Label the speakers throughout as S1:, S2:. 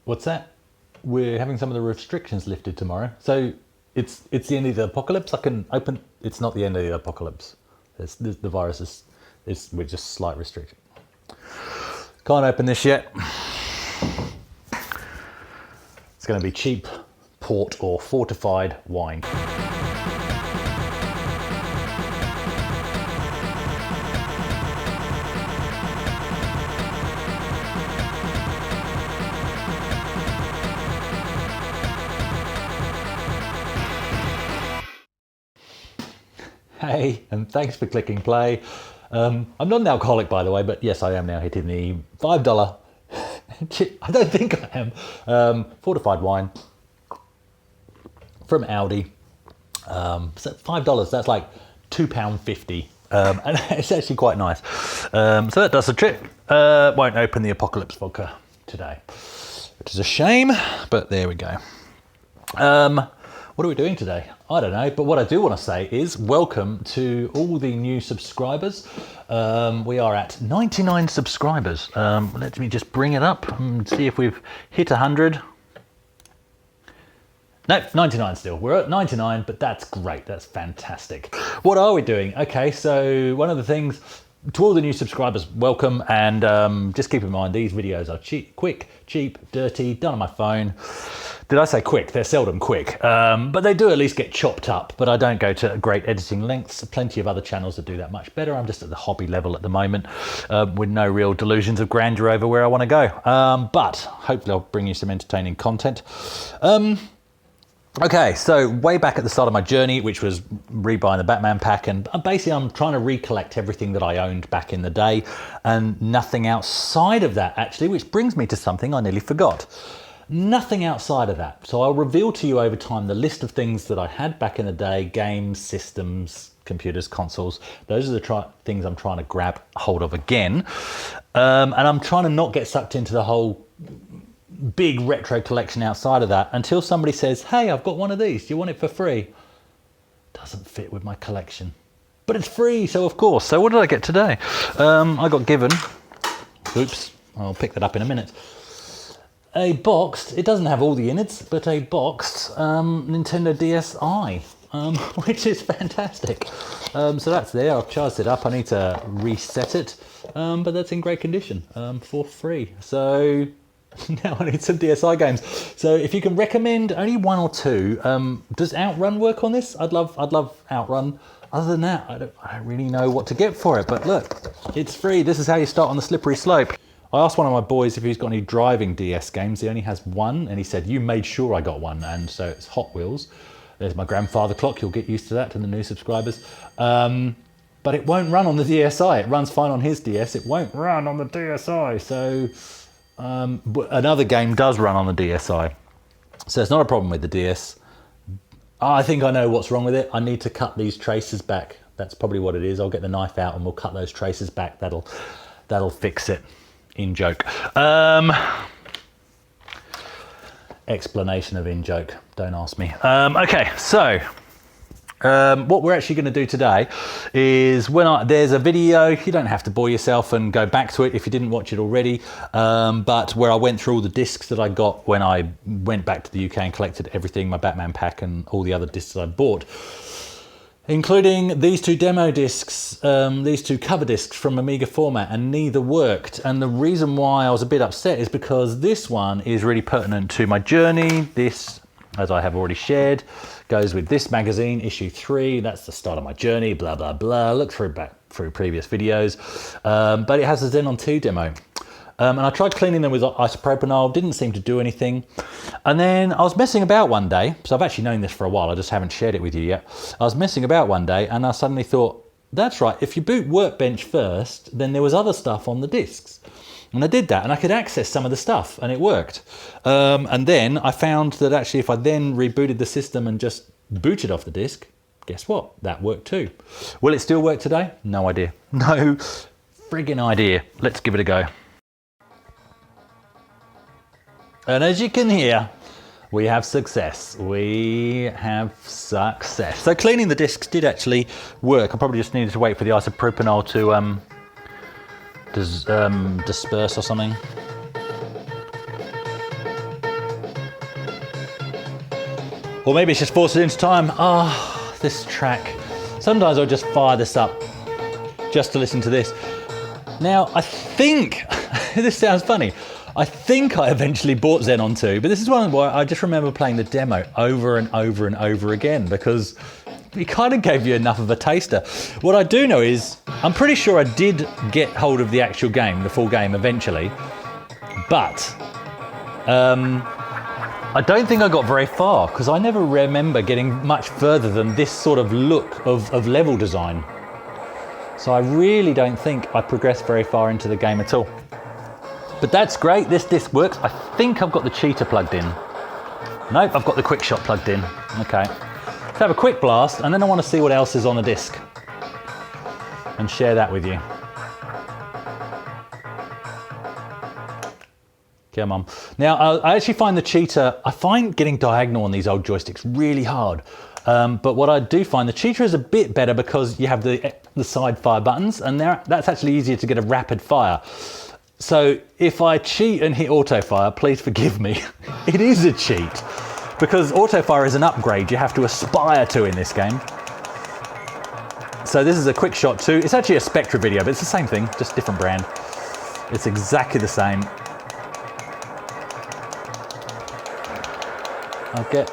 S1: What's that? We're having some of the restrictions lifted tomorrow. So it's the end of the apocalypse. I can open, it's not the end of the apocalypse. The virus is, we're just slight restriction. Can't open this yet. It's going to be cheap port or fortified wine. Hey, and thanks for clicking play. I'm not an alcoholic, by the way, but yes, I am now hitting the $5. I don't think I am. Fortified wine from Aldi. So $5, that's like £2.50. And it's actually quite nice. So that does the trick. Won't open the Apocalypse vodka today, which is a shame, but there we go. What are we doing today? I don't know, but what I do want to say is welcome to all the new subscribers. We are at 99 subscribers. Let me just bring it up and see if we've hit 100. No, 99 still. We're at 99, but that's great. That's fantastic. What are we doing? Okay, so one of the things, to all the new subscribers, welcome, and just keep in mind these videos are cheap, quick, cheap, dirty, done on my phone. Did I say quick? They're seldom quick, but they do at least get chopped up, but I don't go to great editing lengths. Plenty of other channels that do that much better. I'm just at the hobby level at the moment with no real delusions of grandeur over where I want to go, but hopefully I'll bring you some entertaining content. Okay, so way back at the start of my journey, which was rebuying the Batman pack, and basically I'm trying to recollect everything that I owned back in the day and nothing outside of that actually, which brings me to something I nearly forgot. Nothing outside of that. So I'll reveal to you over time the list of things that I had back in the day, games, systems, computers, consoles. Those are the things I'm trying to grab hold of again. And I'm trying to not get sucked into the whole big retro collection outside of that until somebody says, hey, I've got one of these. Do you want it for free? Doesn't fit with my collection, but it's free. So of course. So what did I get today? I got given, oops, I'll pick that up in a minute. A boxed, it doesn't have all the innards, but a boxed Nintendo DSi, which is fantastic. So that's there, I've charged it up, I need to reset it, but that's in great condition for free. So now I need some DSi games. So if you can recommend only one or two, does Outrun work on this? I'd love Outrun. Other than that, I don't really know what to get for it, but look, it's free. This is how you start on the slippery slope. I asked one of my boys if he's got any driving DS games. He only has one, and he said, you made sure I got one, and so it's Hot Wheels. There's my grandfather clock, you'll get used to that, to the new subscribers. But it won't run on the DSi. It runs fine on his DS, it won't run on the DSi. So another game does run on the DSi. So it's not a problem with the DS. I think I know what's wrong with it. I need to cut these traces back. That's probably what it is. I'll get the knife out and we'll cut those traces back. That'll fix it. In joke. Explanation of in joke. Don't ask me. Okay, so what we're actually going to do today is there's a video. You don't have to bore yourself and go back to it if you didn't watch it already. But where I went through all the discs that I got when I went back to the UK and collected everything, my Batman pack and all the other discs I bought, including these two demo discs, these two cover discs from Amiga Format, and neither worked. And the reason why I was a bit upset is because this one is really pertinent to my journey. This, as I have already shared, goes with this magazine, issue 3. That's the start of my journey, blah, blah, blah. Look back through previous videos. But it has a Xenon 2 demo. And I tried cleaning them with isopropanol, didn't seem to do anything. And then I was messing about one day, so I've actually known this for a while, I just haven't shared it with you yet. I was messing about one day and I suddenly thought, that's right, if you boot Workbench first, then there was other stuff on the discs. And I did that and I could access some of the stuff and it worked. And then I found that actually if I then rebooted the system and just booted off the disk, guess what? That worked too. Will it still work today? No idea. No friggin' idea. Let's give it a go. And as you can hear, we have success. We have success. So cleaning the discs did actually work. I probably just needed to wait for the isopropanol to disperse or something. Or maybe it's just forced it into time. Ah, this track. Sometimes I'll just fire this up just to listen to this. Now, I think, this sounds funny, I think I eventually bought Xenon 2, but this is one where I just remember playing the demo over and over and over again because it kind of gave you enough of a taster. What I do know is, I'm pretty sure I did get hold of the actual game, the full game eventually, but I don't think I got very far because I never remember getting much further than this sort of look of level design. So I really don't think I progressed very far into the game at all. But that's great, this disc works. I think I've got the cheater plugged in. Nope, I've got the quick shot plugged in. Okay, let's have a quick blast and then I want to see what else is on the disc and share that with you. Come on. Now, I actually find the cheater, I find getting diagonal on these old joysticks really hard. But what I do find, the cheater is a bit better because you have the side fire buttons and that's actually easier to get a rapid fire. So if I cheat and hit auto fire, please forgive me. It is a cheat because auto fire is an upgrade you have to aspire to in this game. So this is a quick shot too. It's actually a Spectra video, but it's the same thing, just different brand. It's exactly the same.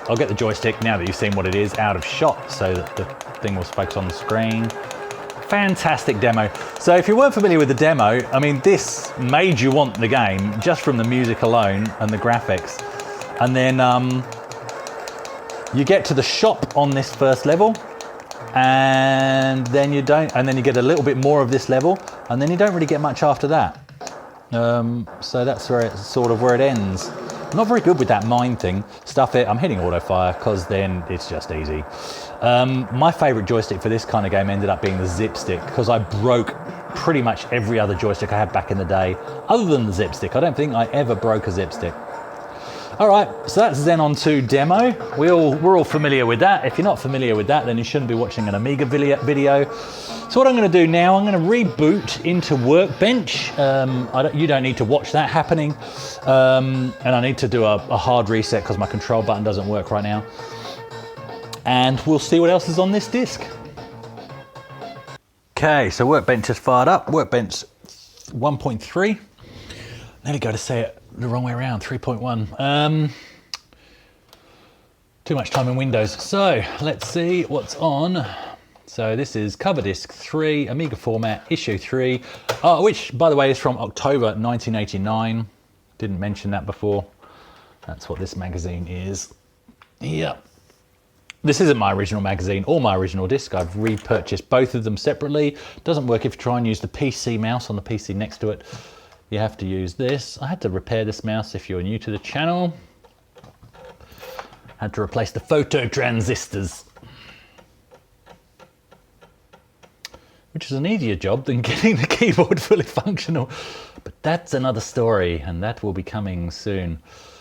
S1: I'll get the joystick now that you've seen what it is out of shot so that the thing will focus on the screen. Fantastic demo. So if you weren't familiar with the demo, I mean, this made you want the game just from the music alone and the graphics. And then you get to the shop on this first level and then you don't, and then you get a little bit more of this level and then you don't really get much after that. So that's where it's sort of where it ends. I'm not very good with that mine thing. Stuff it, I'm hitting auto fire because then it's just easy. My favorite joystick for this kind of game ended up being the zip stick because I broke pretty much every other joystick I had back in the day other than the zip stick. I don't think I ever broke a zip stick. All right, so that's Xenon 2 demo. We're all familiar with that. If you're not familiar with that, then you shouldn't be watching an Amiga video. So what I'm going to do now, I'm going to reboot into Workbench. You don't need to watch that happening. And I need to do a hard reset because my control button doesn't work right now. And we'll see what else is on this disc. Okay, so Workbench is fired up. Workbench 1.3. Nearly go to say it the wrong way around, 3.1. Too much time in Windows. So let's see what's on. So this is Cover Disk 3, Amiga Format, Issue 3, which, by the way, is from October 1989. Didn't mention that before. That's what this magazine is. Yeah. This isn't my original magazine or my original disc. I've repurchased both of them separately. Doesn't work if you try and use the PC mouse on the PC next to it. You have to use this. I had to repair this mouse if you're new to the channel. Had to replace the photo transistors, which is an easier job than getting the keyboard fully functional. But that's another story, and that will be coming soon.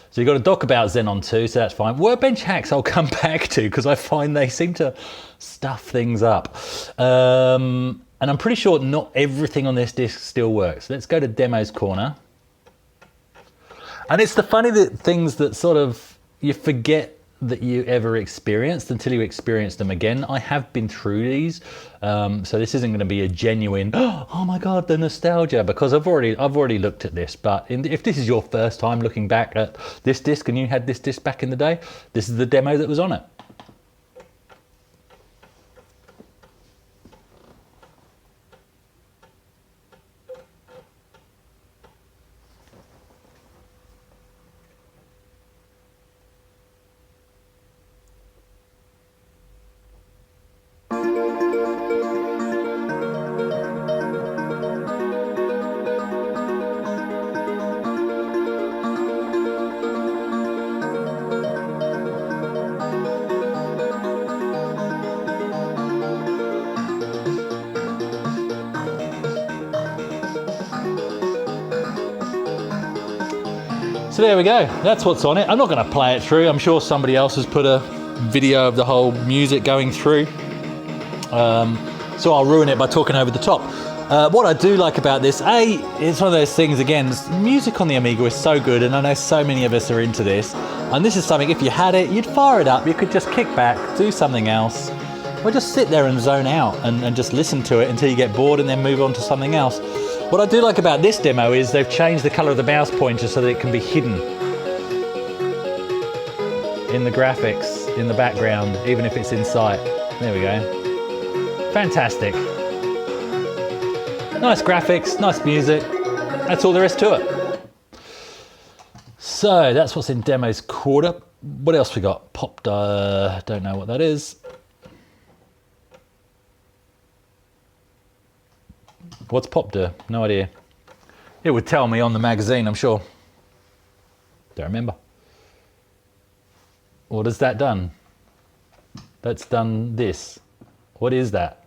S1: So you've got a doc about Xenon 2, so that's fine. Workbench hacks I'll come back to, because I find they seem to stuff things up. And I'm pretty sure not everything on this disc still works. Let's go to Demos Corner. And it's the funny things that sort of you forget that you ever experienced until you experience them again. I have been through these, so this isn't going to be a genuine, oh my god, the nostalgia, because I've already looked at this. But if this is your first time looking back at this disc and you had this disc back in the day, this is the demo that was on it. So there we go, that's what's on it. I'm not going to play it through. I'm sure somebody else has put a video of the whole music going through. So I'll ruin it by talking over the top. What I do like about this, it's one of those things, again, music on the Amiga is so good, and I know so many of us are into this, and this is something, if you had it, you'd fire it up, you could just kick back, do something else, or just sit there and zone out and just listen to it until you get bored and then move on to something else. What I do like about this demo is they've changed the colour of the mouse pointer so that it can be hidden in the graphics, in the background, even if it's in sight. There we go. Fantastic. Nice graphics, nice music. That's all there is to it. So that's what's in Demos Quarter. What else we got? Don't know what that is. What's PopDir? No idea. It would tell me on the magazine, I'm sure. Don't remember. What has that done? That's done this. What is that?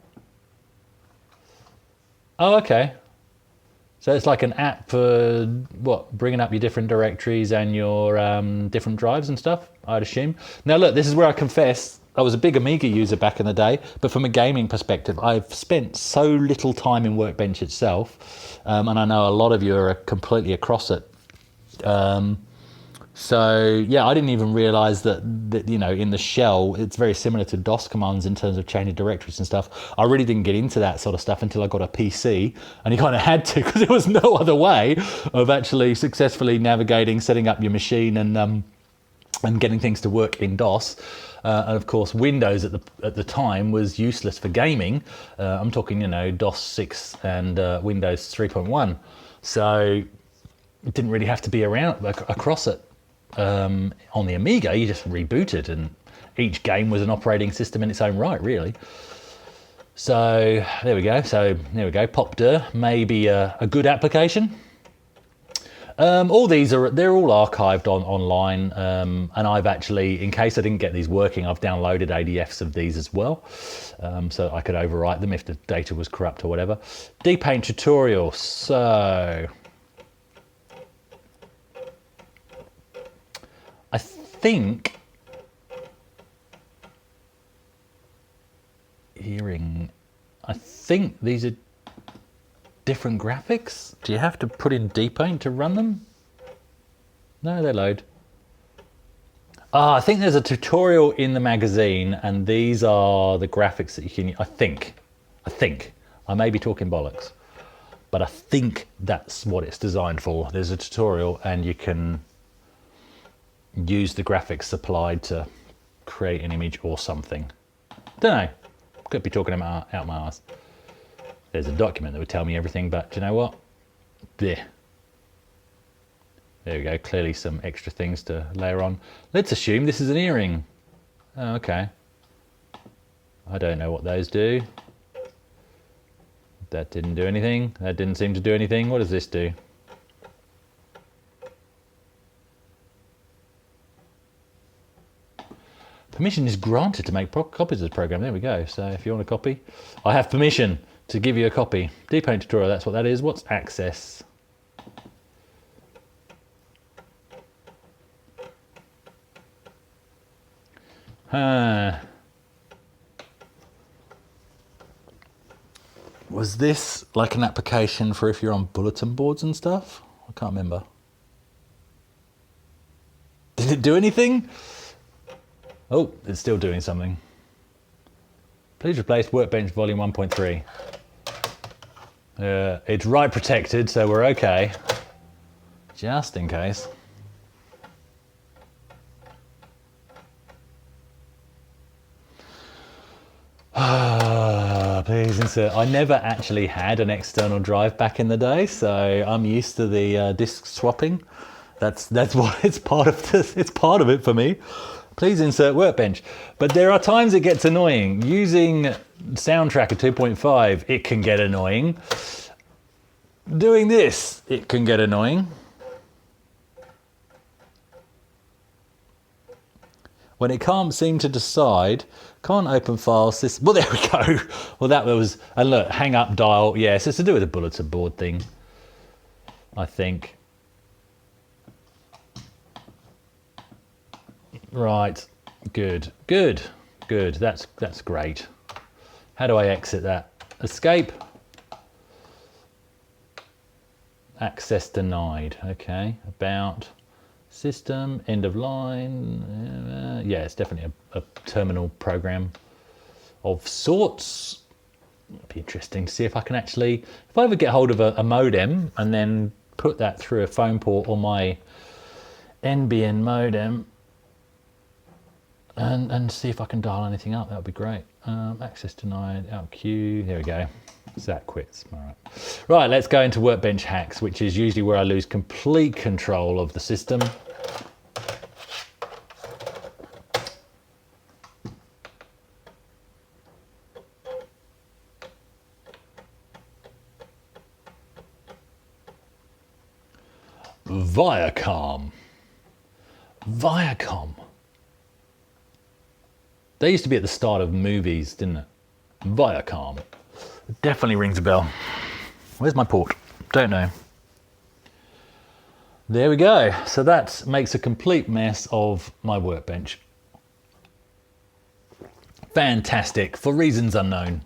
S1: Oh, okay. So it's like an app for, what, bringing up your different directories and your different drives and stuff, I'd assume. Now look, this is where I confess, I was a big Amiga user back in the day, but from a gaming perspective, I've spent so little time in Workbench itself, and I know a lot of you are completely across it. So yeah, I didn't even realize that, you know, in the shell, it's very similar to DOS commands in terms of changing directories and stuff. I really didn't get into that sort of stuff until I got a PC, and you kind of had to, because there was no other way of actually successfully navigating, setting up your machine and getting things to work in DOS. And of course, Windows at the time was useless for gaming. I'm talking, you know, DOS 6 and Windows 3.1. So it didn't really have to be around across it. On the Amiga, you just rebooted, and each game was an operating system in its own right, really. So there we go. PopDir may be a good application. All these they're all archived online, and I've actually, in case I didn't get these working, I've downloaded ADFs of these as well, so I could overwrite them if the data was corrupt or whatever. Dpaint tutorial. So I think these are different graphics. Do you have to put in Dpaint to run them? No, they load. I think there's a tutorial in the magazine, and these are the graphics that you can, I think. I may be talking bollocks, but I think that's what it's designed for. There's a tutorial and you can use the graphics supplied to create an image or something. Don't know. Could be talking out my ass. There's a document that would tell me everything, but do you know what? There we go. Clearly some extra things to layer on. Let's assume this is an earring. Oh, okay. I don't know what those do. That didn't do anything. That didn't seem to do anything. What does this do? Permission is granted to make copies of the program. There we go. So if you want a copy, I have permission to give you a copy. Dpaint tutorial, that's what that is. What's access? Was this like an application for if you're on bulletin boards and stuff? I can't remember. Did it do anything? Oh, it's still doing something. Please replace Workbench volume 1.3. It's write protected, so we're okay. Just in case. Please insert. I never actually had an external drive back in the day, so I'm used to the disk swapping. That's what it's part of. It's part of it for me. Please insert Workbench. But there are times it gets annoying. Using Soundtracker 2.5, it can get annoying. Doing this, it can get annoying. When it can't seem to decide, can't open files, this, well, there we go. Well, that was, and look, hang up dial. Yes, it's to do with the bulletin board thing, I think. Right, good. That's great. How do I exit that? Escape. access denied. Okay, about system, end of line. Yeah, it's definitely a terminal program of sorts. It'd be interesting to see if I can actually, if I ever get hold of a modem and then put that through a phone port or my NBN modem and see if I can dial anything up. That would be great. Access denied, out queue, there we go. Zach quits, all right. Right, let's go into Workbench hacks, which is usually where I lose complete control of the system. Viacom. Viacom. They used to be at the start of movies, didn't it? Viacom. It definitely rings a bell. Where's my port? Don't know. There we go. So that makes a complete mess of my Workbench. Fantastic, for reasons unknown.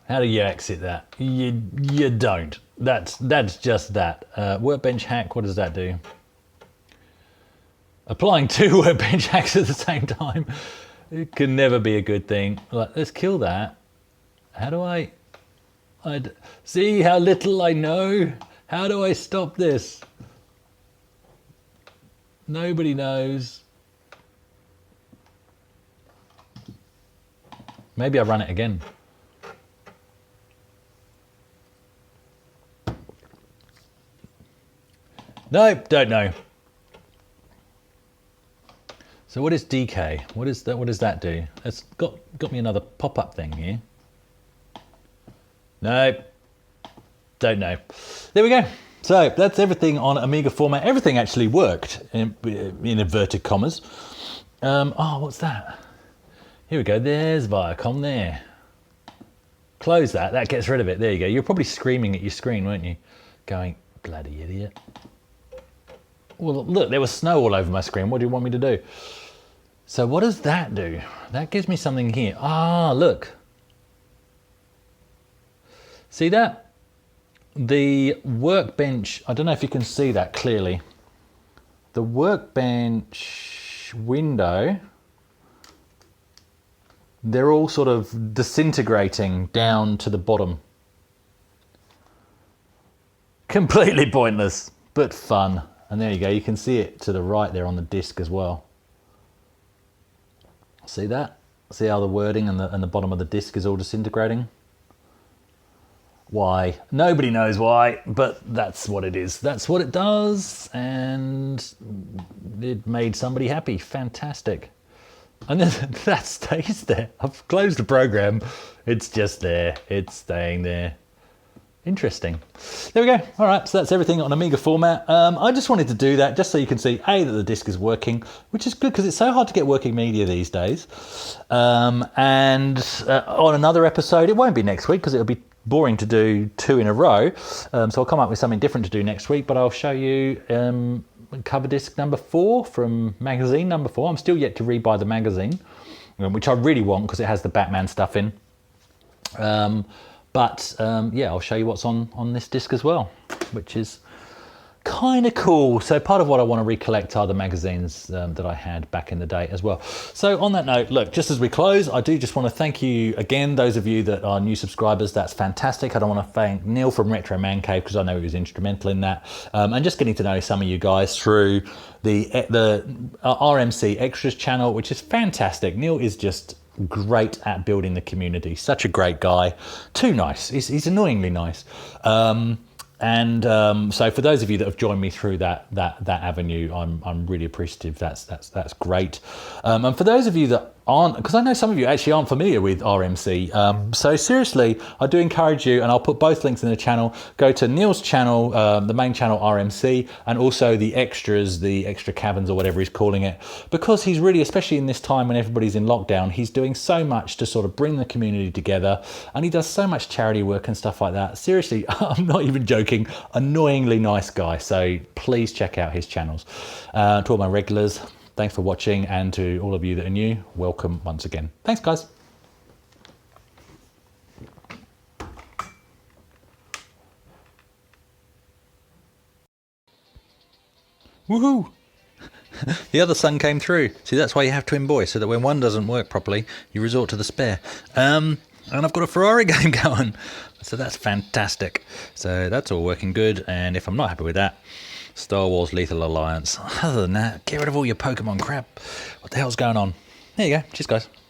S1: How do you exit that? You don't. That's just that. Workbench hack, what does that do? Applying 2 Workbench hacks at the same time. It can never be a good thing. Like, let's kill that. How do I see how little I know? How do I stop this? Nobody knows. Maybe I run it again. Nope, don't know. So what is DK? What is that? What does that do? It's got me another pop-up thing here. Nope, don't know. There we go. So that's everything on Amiga Format. Everything actually worked in inverted commas. Oh, what's that? Here we go. There's Viacom there. Close that. That gets rid of it. There you go. You're probably screaming at your screen, weren't you? Going, bloody idiot. Well, look, there was snow all over my screen. What do you want me to do? So what does that do? That gives me something here. Ah, look. See that? The Workbench, I don't know if you can see that clearly. The Workbench window, they're all sort of disintegrating down to the bottom. Completely pointless, but fun. And there you go, you can see it to the right there on the disk as well. See that? See how the wording and the bottom of the disk is all disintegrating? Why? Nobody knows why, but that's what it is. That's what it does, and it made somebody happy. Fantastic. And then that stays there. I've closed the program. It's just there. It's staying there. Interesting. There we go. All right, so that's everything on Amiga Format. I just wanted to do that just so you can see, A, that the disk is working, which is good because it's so hard to get working media these days. And on another episode, it won't be next week because it'll be boring to do 2 in a row. So I'll come up with something different to do next week, but I'll show you cover disc number 4 from magazine number 4. I'm still yet to rebuy the magazine, which I really want because it has the Batman stuff in. Yeah, I'll show you what's on this disc as well, which is kind of cool. So part of what I want to recollect are the magazines that I had back in the day as well. So on that note, look, just as we close, I do just want to thank you again, those of you that are new subscribers. That's fantastic. I don't want to thank Neil from Retro Man Cave because I know he was instrumental in that, and just getting to know some of you guys through the RMC Extras channel, which is fantastic. Neil is just great at building the community. Such a great guy. Too nice. He's annoyingly nice. So for those of you that have joined me through that avenue, I'm really appreciative. That's great. And for those of you that aren't, because I know some of you actually aren't familiar with RMC, so seriously, I do encourage you, and I'll put both links in the channel. Go to Neil's channel, the main channel RMC, and also the extras, the extra caverns or whatever he's calling it, because he's really, especially in this time when everybody's in lockdown, he's doing so much to sort of bring the community together, and he does so much charity work and stuff like that. Seriously, I'm not even joking, annoyingly nice guy. So please check out his channels. To all my regulars, thanks for watching, and to all of you that are new, welcome once again. Thanks, guys. Woohoo! The other sun came through. See, that's why you have Twin Boy, so that when one doesn't work properly, you resort to the spare. And I've got a Ferrari game going, so that's fantastic. So that's all working good, and if I'm not happy with that, Star Wars Lethal Alliance. Other than that, get rid of all your Pokemon crap. What the hell's going on? There you go. Cheers, guys.